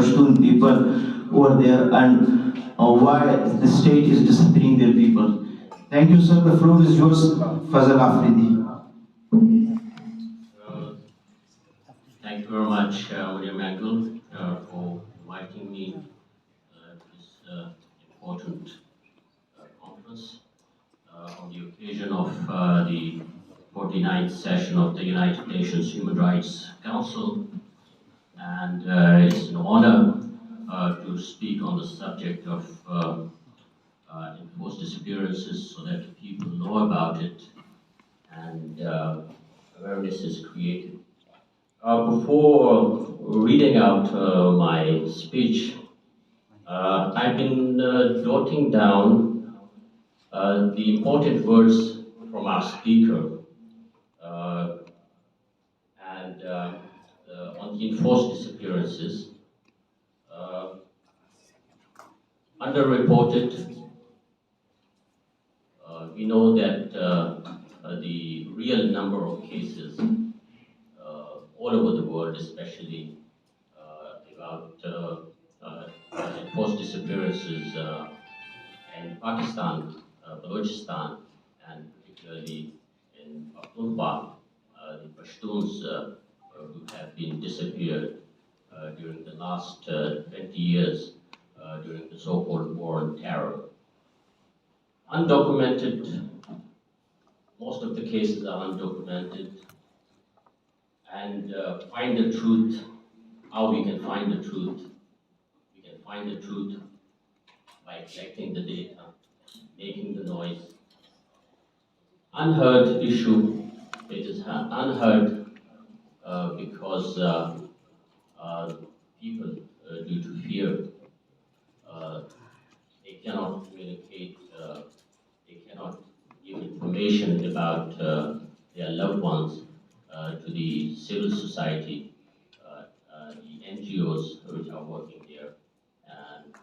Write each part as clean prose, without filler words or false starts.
Pashtun people over there and why the state is disappearing their people. Thank you, sir. The floor is yours, Fazal Afridi. Uh, Thank you very much, William Angle, for inviting me to this important conference on the occasion of the 49th session of the United Nations Human Rights Council. And it's an honor to speak on the subject of enforced disappearances so that people know about it and awareness is created. Before reading out my speech, I've been jotting down the important words from our speaker uh, and on the enforced disappearances. Uh, Underreported, we know that the real number of cases all over the world, especially about enforced disappearances in Pakistan, Balochistan, and particularly in Pakhtunkhwa, the Pashtuns who have been disappeared during the last 20 years during the so-called War on Terror. Undocumented, most of the cases are undocumented, and find the truth, how we can find the truth. We can find the truth by collecting the data, making the noise. Unheard issue, it is unheard because people, due to fear, they cannot communicate, they cannot give information about their loved ones to the civil society, the NGOs which are working there, and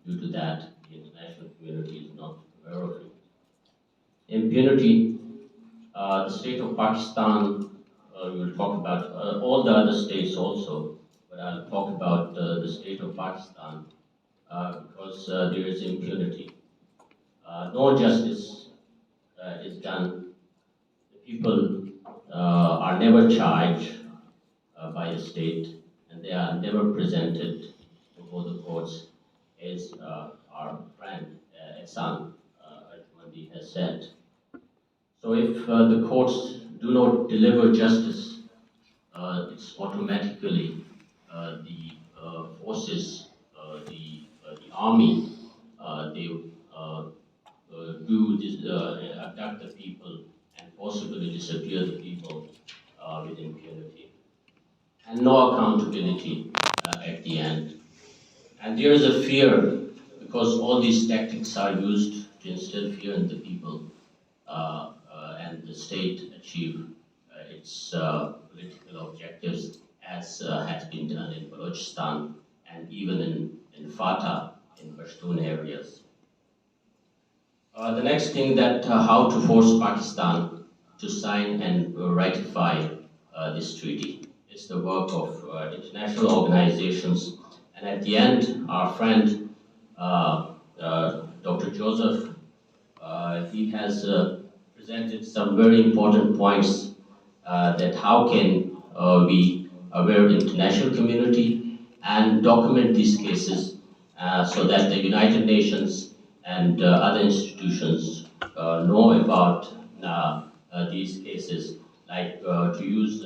due to that, the international community is not aware of it. Impunity, the state of Pakistan, we will talk about all the other states also, but I'll talk about the state of Pakistan because there is impunity. No justice is done. The people are never charged by the state, and they are never presented before the courts, as our friend Ehsan Ajmandi has said. So if the courts do not deliver justice, it's automatically the forces, the army, they do this, abduct the people and possibly disappear the people with impunity. And no accountability at the end. And there is a fear, because all these tactics are used to instill fear in the people, and the state achieve its political objectives, as has been done in Balochistan and even in Fatah, in Pashtun areas. The next thing that how to force Pakistan to sign and ratify this treaty. It's the work of international organizations, and at the end, our friend Dr. Joseph, he has presented some very important points that how can we aware the international community and document these cases so that the United Nations and other institutions know about these cases, like to use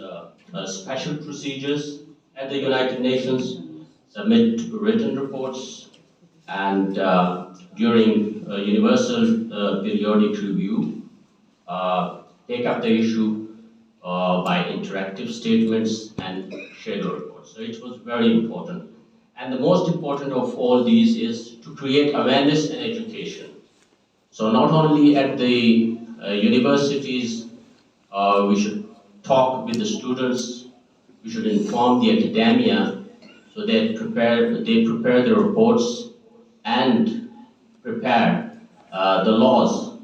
special procedures at the United Nations, submit written reports, and during universal periodic review, take up the issue by interactive statements and shadow reports. So it was very important. And the most important of all these is to create awareness and education. So not only at the universities, we should talk with the students, we should inform the academia so they prepare the reports and prepare the laws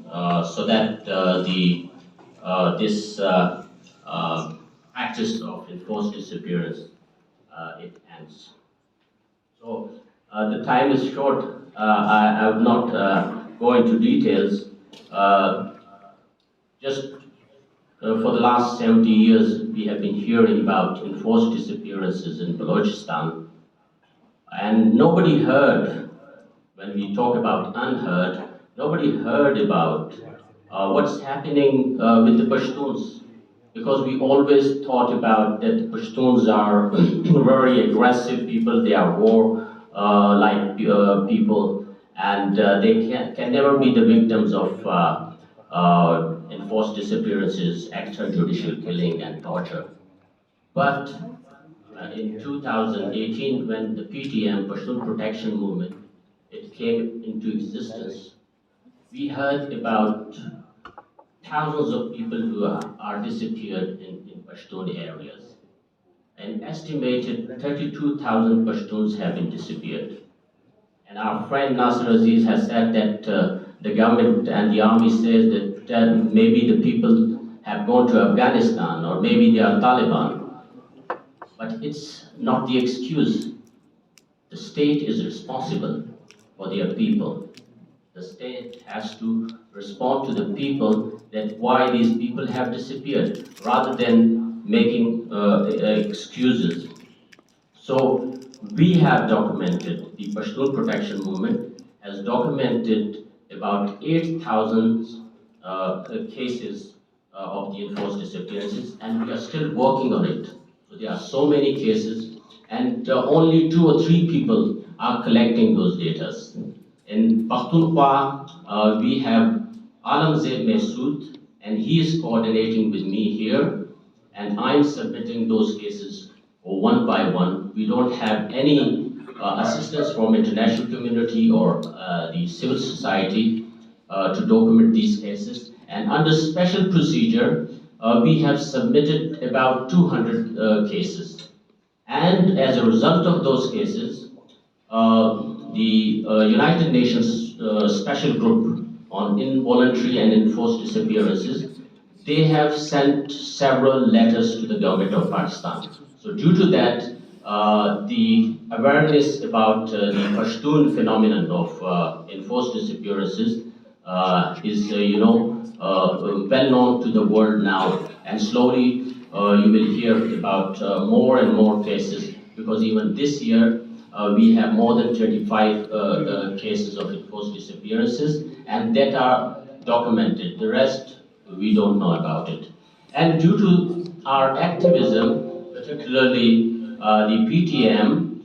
so that this practice of enforced disappearance it ends. The time is short. I would not go into details. Uh, just for the last 70 years, we have been hearing about enforced disappearances in Balochistan, and nobody heard, when we talk about unheard, nobody heard about what's happening with the Pashtuns. Because we always thought about that the Pashtuns are very aggressive people, they are war like people, and they can never be the victims of enforced disappearances, extrajudicial killing, and torture. But in 2018, when the PTM, Pashtun Protection Movement, it came into existence, we heard about thousands of people who are disappeared in Pashtun areas. An estimated 32,000 Pashtuns have been disappeared. And our friend Nasser Aziz has said that the government and the army says that maybe the people have gone to Afghanistan or maybe they are Taliban. But it's not the excuse. The state is responsible for their people. The state has to respond to the people that why these people have disappeared rather than making excuses. So we have documented, the Pashtun Protection Movement has documented about 8,000 cases of the enforced disappearances, and we are still working on it. So there are so many cases, and only 2 or 3 people are collecting those data. In Pakhtunkhwa, we have Alamzeb Mesud, and he is coordinating with me here, and I'm submitting those cases one by one. We don't have any assistance from international community or the civil society to document these cases. And under special procedure, we have submitted about 200 cases. And as a result of those cases, the United Nations Special Group on Involuntary and Enforced Disappearances, they have sent several letters to the government of Pakistan. So due to that, the awareness about the Pashtun phenomenon of enforced disappearances is, well known to the world now, and slowly you will hear about more and more cases, because even this year we have more than 35 cases of enforced disappearances, and that are documented. The rest, we don't know about it. And due to our activism, particularly the PTM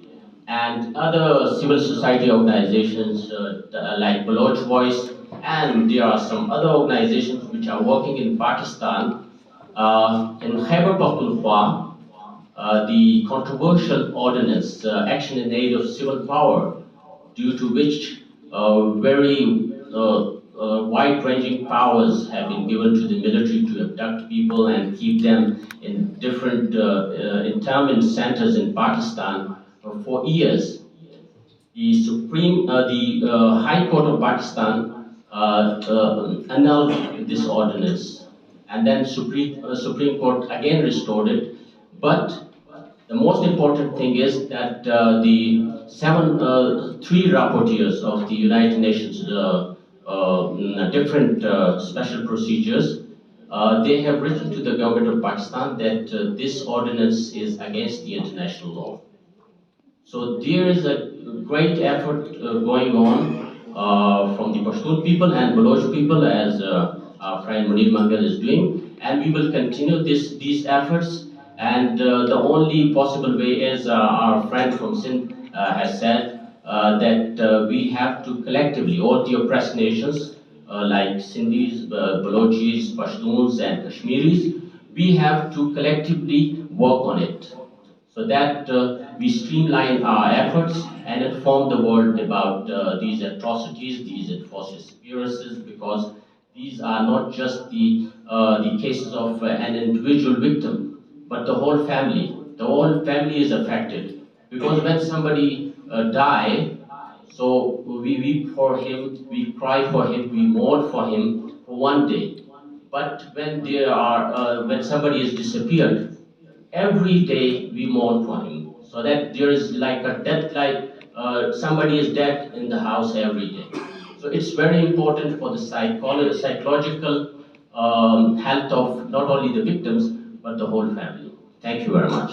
and other civil society organizations like Baloch Voice, and there are some other organizations which are working in Pakistan, in Khyber Pakhtunkhwa, the controversial ordinance, Action in Aid of Civil Power, due to which very wide-ranging powers have been given to the military to abduct people and keep them in different internment centers in Pakistan for years. The High Court of Pakistan annulled this ordinance, and then Supreme Court again restored it. But the most important thing is that three rapporteurs of the United Nations different special procedures, they have written to the government of Pakistan that this ordinance is against the international law. So there is a great effort going on from the Pashtun people and Baloch people, as our friend Munir Mangal is doing, and we will continue these efforts. And the only possible way is our friend from Sindh has said that we have to collectively, all the oppressed nations like Sindhis, Balochis, Pashtuns, and Kashmiris, we have to collectively work on it, so that we streamline our efforts and inform the world about these atrocities, these enforced disappearances, because these are not just the cases of an individual victim, but the whole family. The whole family is affected, because when somebody die, so we weep for him, we cry for him, we mourn for him for one day. But when somebody is disappeared, every day we mourn for him, so that there is like a death-like somebody is dead in the house every day. So it's very important for the psychological health of not only the victims, but the whole family. Thank you very much.